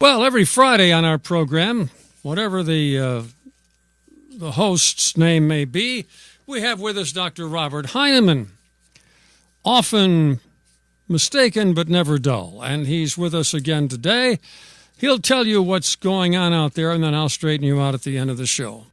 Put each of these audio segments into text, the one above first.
Well, every Friday on our program, whatever the host's name may be, we have with us Dr. Robert Heineman, often mistaken but never dull, and he's with us again today. He'll tell you what's going on out there, and then I'll straighten you out at the end of the show.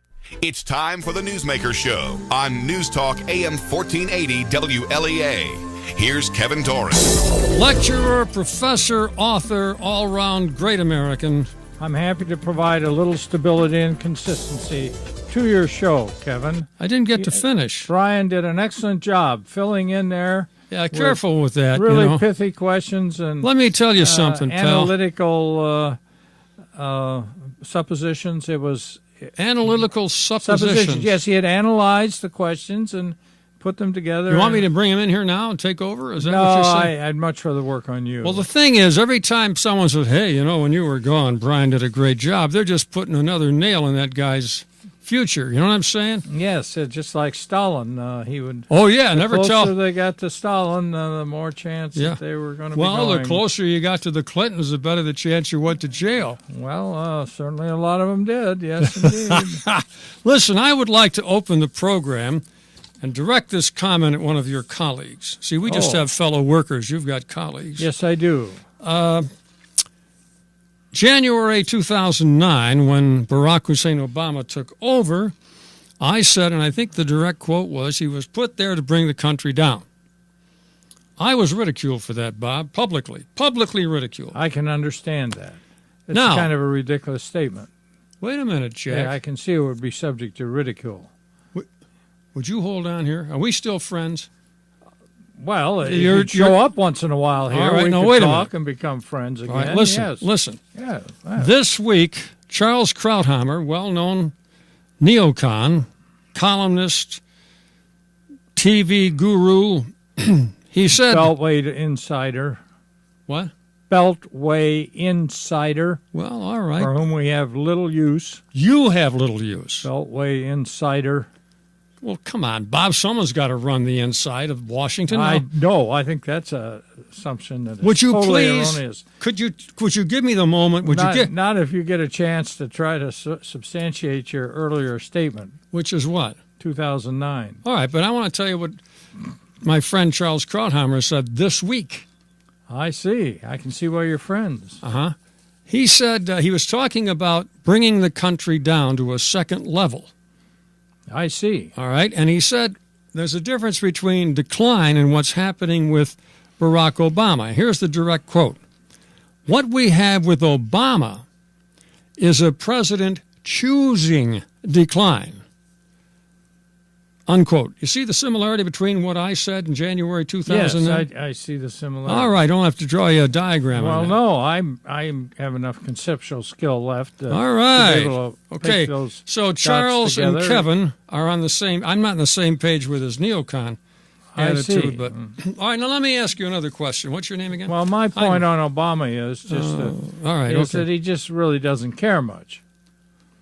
It's time for the Newsmaker Show on News Talk AM 1480 WLEA. Here's Kevin Torres. Lecturer, professor, author, all-round great American. I'm happy to provide a little stability and consistency to your show, Kevin. I didn't get to finish. Brian did an excellent job filling in there. Yeah, careful with that. Really pithy questions and let me tell you something, analytical suppositions. It was analytical suppositions. Yes, he had analyzed the questions and put them together. You want me to bring him in here now and take over? Is that what you're saying? I'd much rather work on you. Well, the thing is, every time someone says, hey, when you were gone, Brian did a great job, they're just putting another nail in that guy's future. You know what I'm saying? Yes, just like Stalin. He would. Oh, yeah, never tell. The closer they got to Stalin, the more chance that they were going to be going. Well, the closer you got to the Clintons, the better the chance you went to jail. Well, certainly a lot of them did, yes, indeed. Listen, I would like to open the program and direct this comment at one of your colleagues. See, we just have fellow workers. You've got colleagues. Yes, I do. January 2009, when Barack Hussein Obama took over, I said, and I think the direct quote was, he was put there to bring the country down. I was ridiculed for that, Bob, publicly ridiculed. I can understand that. It's now, kind of a ridiculous statement. Wait a minute, Jack. Yeah, I can see it would be subject to ridicule. Would you hold on here? Are we still friends? Well, you show up once in a while here. All right, we now could wait a talk minute. And become friends again. All right, listen, yes. listen. Yeah. This week, Charles Krauthammer, well-known neocon, columnist, TV guru, he said... Beltway insider. What? Beltway insider. Well, all right. For whom we have little use. You have little use. Beltway insider. Well, come on, Bob. Someone's got to run the inside of Washington. I think that's an assumption that is would you totally please? Erroneous. Could you give me the moment? Not if you get a chance to try to substantiate your earlier statement. Which is what? 2009. All right, but I want to tell you what my friend Charles Krauthammer said this week. I see. I can see why you're friends. Uh-huh. He said he was talking about bringing the country down to a second level. I see. All right. And he said there's a difference between decline and what's happening with Barack Obama. Here's the direct quote. What we have with Obama is a president choosing decline. Unquote. You see the similarity between what I said in January 2009? Yes, I see the similarity. All right. I don't have to draw you a diagram on that. No, I have enough conceptual skill left. All right. To be able to okay. those so Charles and Kevin are on the same. I'm not on the same page with his neocon attitude. I see. But all right. Now let me ask you another question. What's your name again? Well, my point on Obama is just that he just really doesn't care much.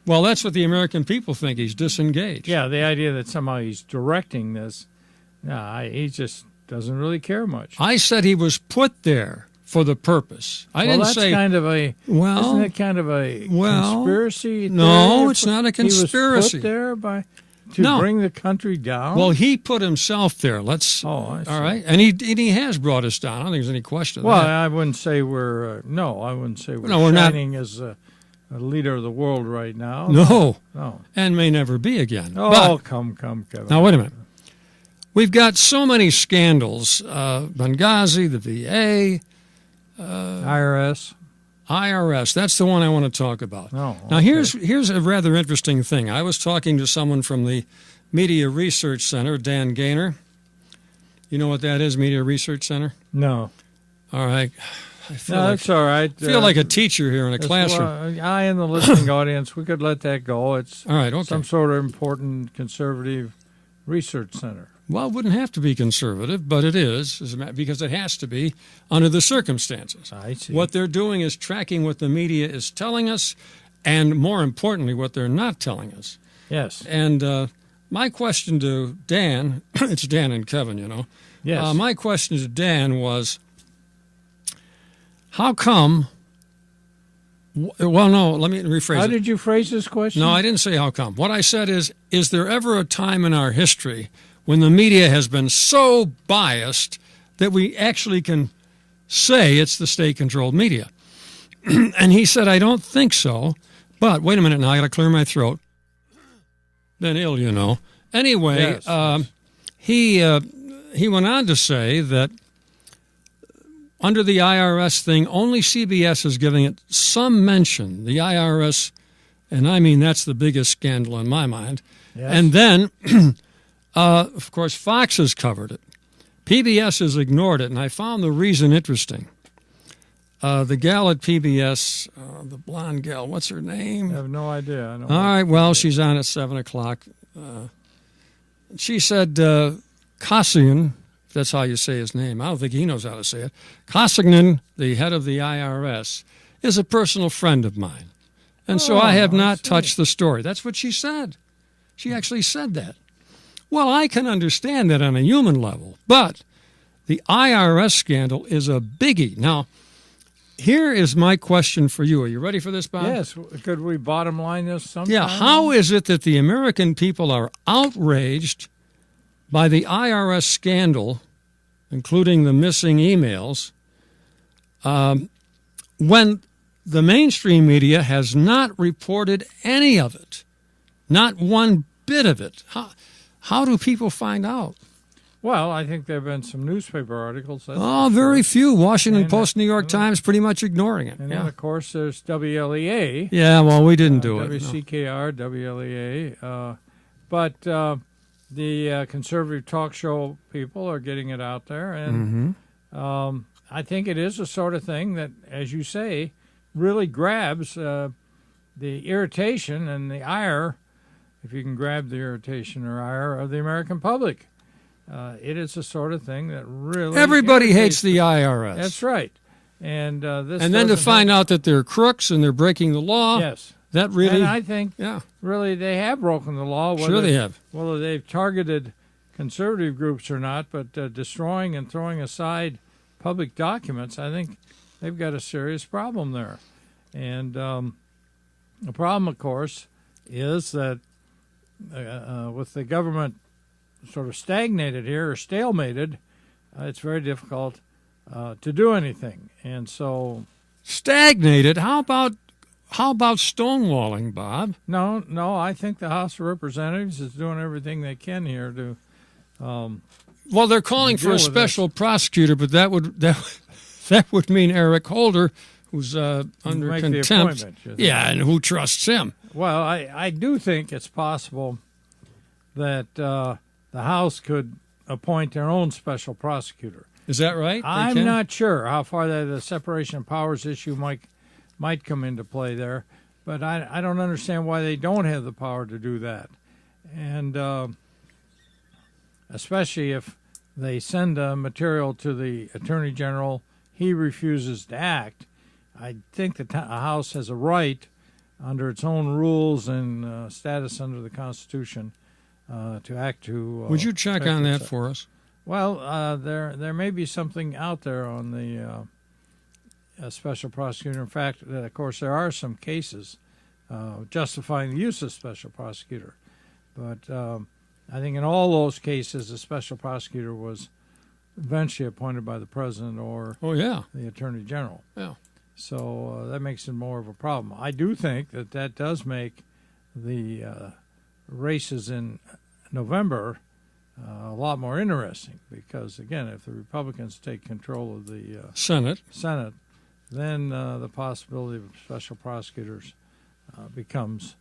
Well, that's what the American people think. He's disengaged. Yeah, the idea that somehow he's directing this, he just doesn't really care much. I said he was put there for the purpose. Isn't it kind of a conspiracy? No, it's not a conspiracy. He was put there to bring the country down? Well, he put himself there. I see. All right, and he has brought us down. I don't think there's any question. Well, that. I wouldn't say we're we're shining as a leader of the world right now. No. And may never be again. Oh, come, Kevin. Now, wait a minute. We've got so many scandals. Benghazi, the VA. IRS. That's the one I want to talk about. Oh, okay. Now, here's a rather interesting thing. I was talking to someone from the Media Research Center, Dan Gaynor. You know what that is, Media Research Center? No. All right. That's all right. I feel like a teacher here in a classroom. I and the listening audience, we could let that go. It's all right, okay. Some sort of important conservative research center. Well, it wouldn't have to be conservative, but it is, because it has to be under the circumstances. I see. What they're doing is tracking what the media is telling us, and more importantly, what they're not telling us. Yes. And my question to Dan, it's Dan and Kevin, Yes. My question to Dan was, how come Well, no, let me rephrase it. How did you phrase this question? No, I didn't say how come. What I said is there ever a time in our history when the media has been so biased that we actually can say it's the state-controlled media? And he said, I don't think so. But wait a minute now, I got to clear my throat. Been ill, you know. Anyway, Yes. He went on to say that under the IRS thing, only CBS is giving it some mention. The IRS, and I mean that's the biggest scandal in my mind. Yes. And then, of course, Fox has covered it. PBS has ignored it, and I found the reason interesting. The gal at PBS, the blonde gal, what's her name? I have no idea. All right, well, she's on at 7 o'clock. She said Cossigan, if that's how you say his name. I don't think he knows how to say it. Cossigan, the head of the IRS, is a personal friend of mine. And so I have not touched the story. That's what she said. She actually said that. Well, I can understand that on a human level, but the IRS scandal is a biggie. Now, here is my question for you. Are you ready for this, Bob? Yes. Could we bottom line this sometime? Yeah. How is it that the American people are outraged by the IRS scandal, including the missing emails, when the mainstream media has not reported any of it, not one bit of it? How do people find out? Well, I think there have been some newspaper articles. Very few. Washington Post, New York Times pretty much ignoring it. And then, of course, there's WLEA. Yeah, well, we didn't do it. WCKR, WLEA. But the conservative talk show people are getting it out there. And I think it is the sort of thing that, as you say, really grabs the irritation and the ire, if you can grab the irritation or ire, of the American public. It is the sort of thing that really everybody hates the IRS. That's right, and then to find out that they're crooks and they're breaking the law. Yes, that really. And I think, really, they have broken the law. Sure, they have. Whether they've targeted conservative groups or not, but destroying and throwing aside public documents, I think they've got a serious problem there. And the problem, of course, is that with the government sort of stagnated here or stalemated, it's very difficult to do anything. And so stagnated. How about stonewalling, Bob? No. I think the House of Representatives is doing everything they can here to. Well, they're calling for a special prosecutor, but that would mean Eric Holder, who's under contempt. Yeah, and who trusts him? Well, I do think it's possible that the House could appoint their own special prosecutor. Is that right? I'm not sure how far the separation of powers issue might come into play there, but I don't understand why they don't have the power to do that. And especially if they send material to the Attorney General, he refuses to act. I think the House has a right, under its own rules and status under the Constitution, to act to. Would you check on that for us? Well, there may be something out there on the special prosecutor. In fact, of course, there are some cases justifying the use of special prosecutor. But I think in all those cases, the special prosecutor was eventually appointed by the president or the Attorney General. Yeah. So that makes it more of a problem. I do think that does make the races in November a lot more interesting because, again, if the Republicans take control of the Senate, then the possibility of special prosecutors becomes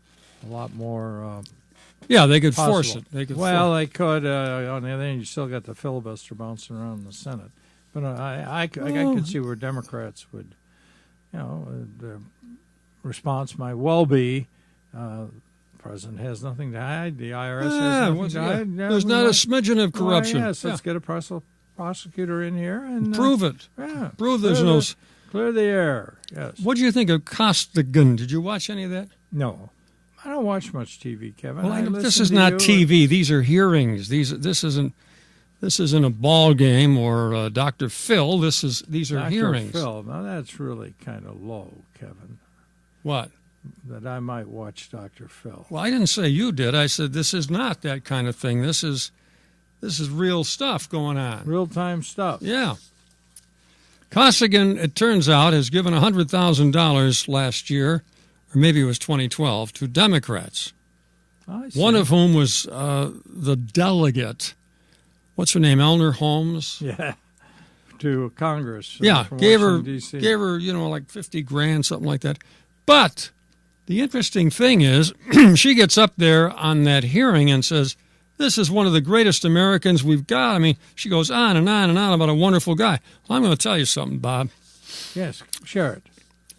a lot more they could possible. force it. They could. They could. On the other hand, you still got the filibuster bouncing around in the Senate. But I could see where Democrats would, the response might well be, the president has nothing to hide. The IRS has nothing to hide. There's not a smidgen of corruption. Yes, let's get a prosecutor in here and prove it. Yeah, prove there's no. Clear the air. Yes. What do you think of Costigan? Did you watch any of that? No, I don't watch much TV, Kevin. Well, this is not TV. These are hearings. This isn't a ball game or Dr. Phil. These are hearings. Dr. Phil. Now that's really kind of low, Kevin. What? that I might watch Dr. Phil. Well, I didn't say you did. I said this is not that kind of thing. This is real stuff going on. Real-time stuff. Yeah. Costigan, it turns out, has given $100,000 last year, or maybe it was 2012, to Democrats. I see. One of whom was the delegate. What's her name? Eleanor Holmes. Yeah, to Congress. Yeah, from gave her Washington, D.C. like 50 grand, something like that. But the interesting thing is, she gets up there on that hearing and says, "This is one of the greatest Americans we've got." I mean, she goes on and on and on about a wonderful guy. Well, I'm going to tell you something, Bob. Yes, share it.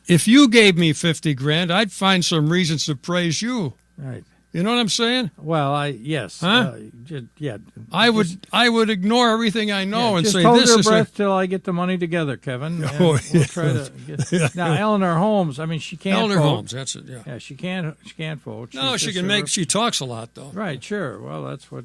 If you gave me 50 grand, I'd find some reasons to praise you. Right. You know what I'm saying? Well, yes. Huh? Yeah. I would ignore everything I know and just say hold this your is breath till I get the money together, Kevin. And Oh, we'll yeah. try to get... Now, Eleanor Holmes. I mean, she can't Eleanor vote. Holmes. That's it. Yeah. Yeah, she can't vote. No, She's she just can a make. rep- She talks a lot though. Right. Sure. Well, that's what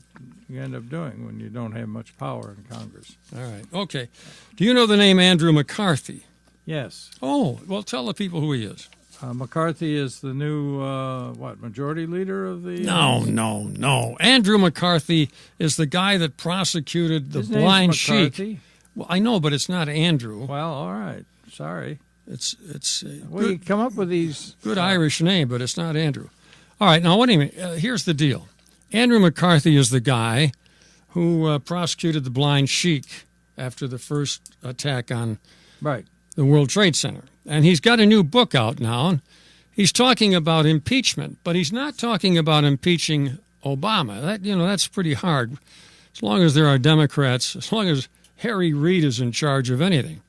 you end up doing when you don't have much power in Congress. All right. Okay. Do you know the name Andrew McCarthy? Yes. Oh, well, tell the people who he is. McCarthy is the new majority leader of the. No. Andrew McCarthy is the guy that prosecuted the His name's blind sheik. McCarthy? Well, I know, but it's not Andrew. Well, all right. Sorry. It's Well, you come up with these. good Irish name, but it's not Andrew. All right. Now, what do you mean? Here's the deal. Andrew McCarthy is the guy who prosecuted the blind sheik after the first attack on Right. the World Trade Center. And he's got a new book out now. And he's talking about impeachment, but he's not talking about impeaching Obama. That's pretty hard. As long as there are Democrats, as long as Harry Reid is in charge of anything.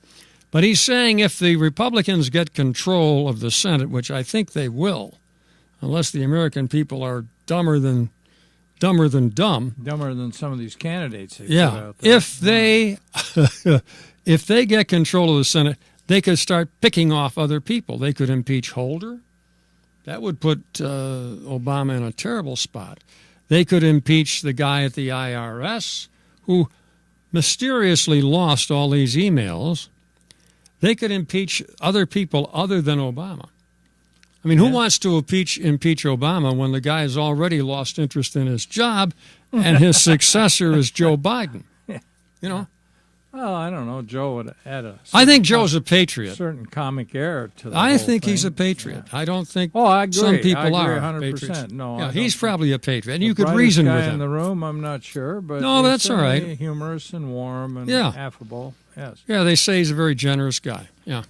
But he's saying if the Republicans get control of the Senate, which I think they will, unless the American people are dumber than dumb. Dumber than some of these candidates. They put Yeah. out there. If they get control of the Senate, they could start picking off other people. They could impeach Holder. That would put Obama in a terrible spot. They could impeach the guy at the IRS who mysteriously lost all these emails. They could impeach other people other than Obama. I mean, who wants to impeach Obama when the guy has already lost interest in his job and his successor is Joe Biden? You know? Well, I don't know. Joe would add I think Joe's a patriot. certain comic air to the I whole think he's a thing. patriot. I don't think Oh, I agree. some people I agree are 100%. patriots. No, yeah, I he's don't probably a patriot, and The you could brightest reason guy with in him. the room, I'm not sure, but No, he's that's all right. certainly humorous and warm and Yeah. affable. Yes. Yeah, they say he's a very generous guy. Yeah.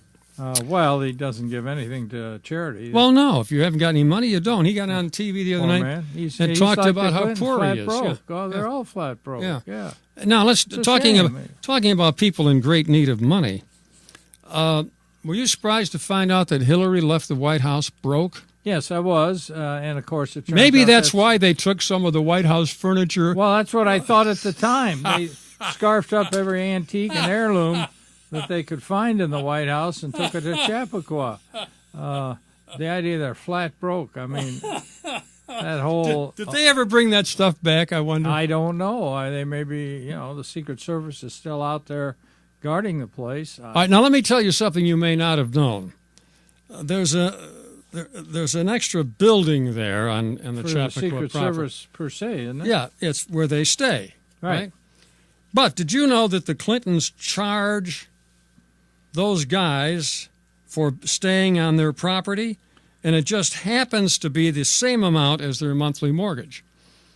Well, he doesn't give anything to charity. Well, no, if you haven't got any money, you don't. He got on TV the other Poor night man. and talked like about the how Clintons, poor flat he is. Broke. Yeah. Oh, they're all flat broke. Yeah. Yeah. Now let's It's a talking shame. about people in great need of money. Were you surprised to find out that Hillary left the White House broke? Yes, I was, and of course it turns Maybe out that's why they took some of the White House furniture. Well, that's what I thought at the time. They scarfed up every antique and heirloom that they could find in the White House and took it to Chappaqua. The idea they're flat broke. I mean, that whole. Did they ever bring that stuff back, I wonder? I don't know. They maybe, the Secret Service is still out there guarding the place. All right, now let me tell you something you may not have known. There's an extra building there in the for Chappaqua the Secret property. Service per se, isn't it? Yeah, it's where they stay. Right. But did you know that the Clintons charge those guys for staying on their property? And it just happens to be the same amount as their monthly mortgage.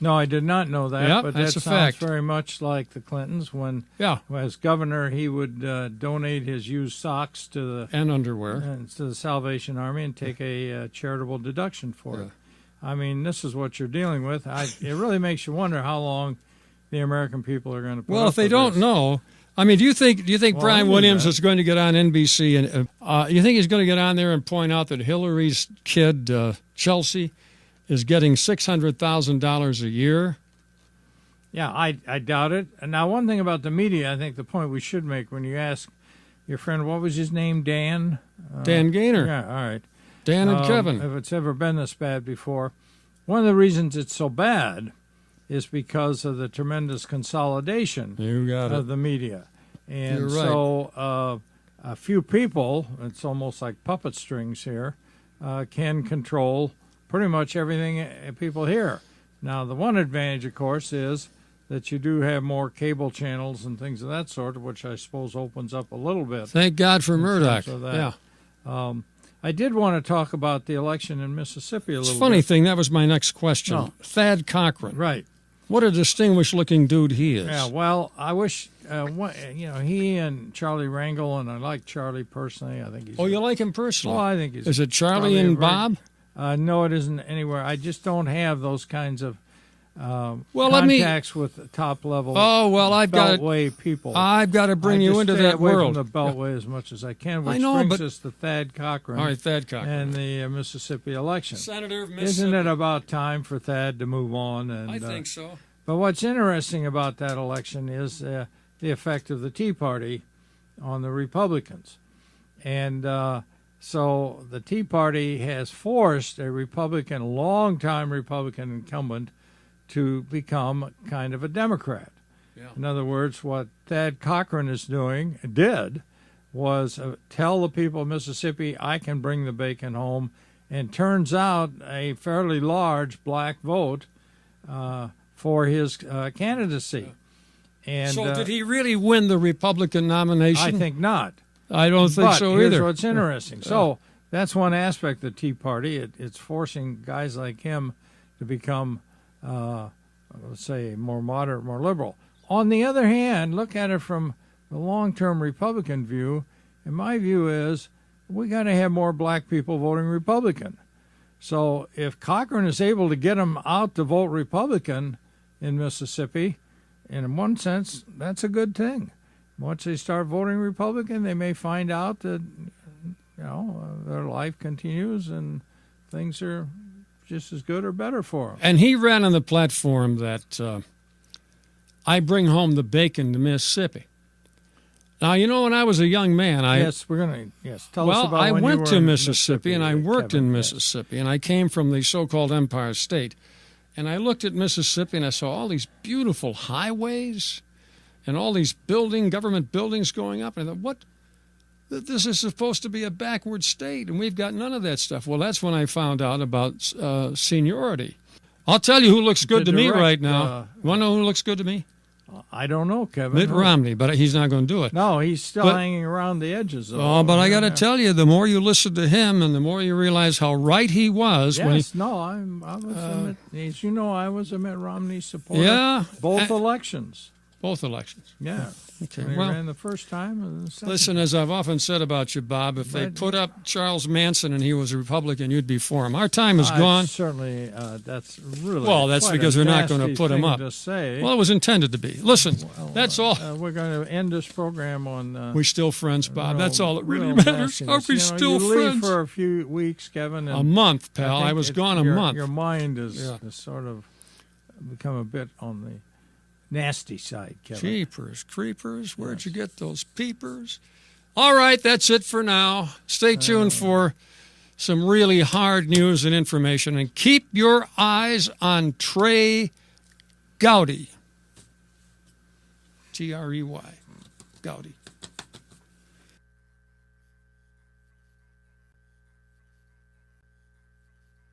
No, I did not know that. Yep, but that's that a sounds fact. very much like the Clintons when, Yeah, as governor, he would donate his used socks to and underwear. the Salvation Army and take a charitable deduction for it. I mean, this is what you're dealing with. It really makes you wonder how long the American people are going to put Well, up if they with don't this. know, I mean, do you think Well, I Brian knew Williams that. is going to get on NBC and you think he's going to get on there and point out that Hillary's kid Chelsea is getting $600,000 a year? Yeah, I doubt it. And now, one thing about the media, I think the point we should make when you ask your friend, what was his name, Dan? Dan Gaynor, Yeah, all right. Dan and Kevin. If it's ever been this bad before. One of the reasons it's so bad is because of the tremendous consolidation You got of it. the media. And You're right. so a few people, it's almost like puppet strings here, can control pretty much everything people hear. Now, the one advantage, of course, is that you do have more cable channels and things of that sort, which I suppose opens up a little bit. Thank God for Murdoch. Yeah. I did want to talk about the election in Mississippi a little bit. It's a funny thing. That was my next question. No. Thad Cochran. Right. What a distinguished-looking dude he is. Yeah, well, I wish, he and Charlie Rangel, and I like Charlie personally. I think he's. Oh, you like him personally? Well, I think he's. Is it Charlie and Bob? No, it isn't anywhere. I just don't have those kinds of contacts with top level. Oh well, Beltway people. I've got to bring you into that away world. From the Beltway as much as I can, which I know, brings but us to Thad Cochran. All right, Thad Cochran and the Mississippi election. Senator of Mississippi. Isn't it about time for Thad to move on? And I think so. But what's interesting about that election is the effect of the Tea Party on the Republicans, and so the Tea Party has forced a longtime Republican incumbent to become kind of a Democrat. Yeah. In other words, what Thad Cochran did was tell the people of Mississippi, I can bring the bacon home, and turns out a fairly large black vote for his candidacy. And so did he really win the Republican nomination? I think not. I don't think so either. Here's what's interesting. So that's one aspect of the Tea Party. It's forcing guys like him to become, let's say, more moderate, more liberal. On the other hand, look at it from the long-term Republican view. And my view is we got to have more black people voting Republican. So if Cochran is able to get them out to vote Republican in Mississippi, in one sense, that's a good thing. Once they start voting Republican, they may find out that, their life continues and things are just as good or better for them. And he ran on the platform that I bring home the bacon to Mississippi. Now, when I was a young man, tell us about I when went you were to in Mississippi and I worked Kevin, in Mississippi, and I came from the so-called Empire State. And I looked at Mississippi and I saw all these beautiful highways and all these government buildings going up. And I thought, this is supposed to be a backward state, and we've got none of that stuff. Well, that's when I found out about seniority. I'll tell you who looks good to me right now. You want to know who looks good to me? I don't know, Kevin. Mitt Romney, but he's not going to do it. No, he's still hanging around the edges. Oh, but I got to tell you, the more you listen to him and the more you realize how right he was. Yes, I was a Mitt Romney supporter. Yeah. Both elections. Both elections. Yeah. Okay. When he ran the first time and the second. Listen, as I've often said about you, Bob, if they put up Charles Manson and he was a Republican, you'd be for him. Our time is gone. Certainly, that's really that's because they're not going to put him up. To say. Well, it was intended to be. Listen, that's all. We're going to end this program on. We're still friends, Bob. That's all that really matters. Are we still friends? Leave for a few weeks, Kevin. And a month, pal. I was gone a month. Your mind is sort of become a bit on the nasty side, Kevin. Jeepers, creepers, where'd you get those peepers? All right, that's it for now. Stay tuned for some really hard news and information, and keep your eyes on Trey Gowdy. Trey Gowdy.